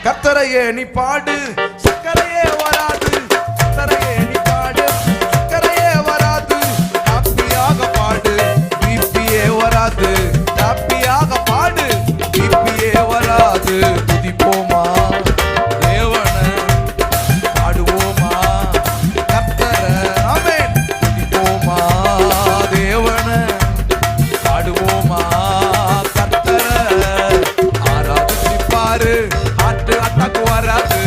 கர்த்தரையே நீ பாடு, சக்கரையே வராது. கர்த்தரையே நீ பாடு, சக்கரையே வராது. ஹாப்பியாக பாடு, பிபியே வராது. ஹாப்பியாக பாடு, பிபியே வராது. துதிப்போமா தேவனை, பாடுவோமா கர்த்தரை. ஆமென். துதிப்போமா தேவனை, பாடுவோமா கர்த்தரை. ஆராதிப்பாரு, ஹார்ட் அட்டாக் வராது.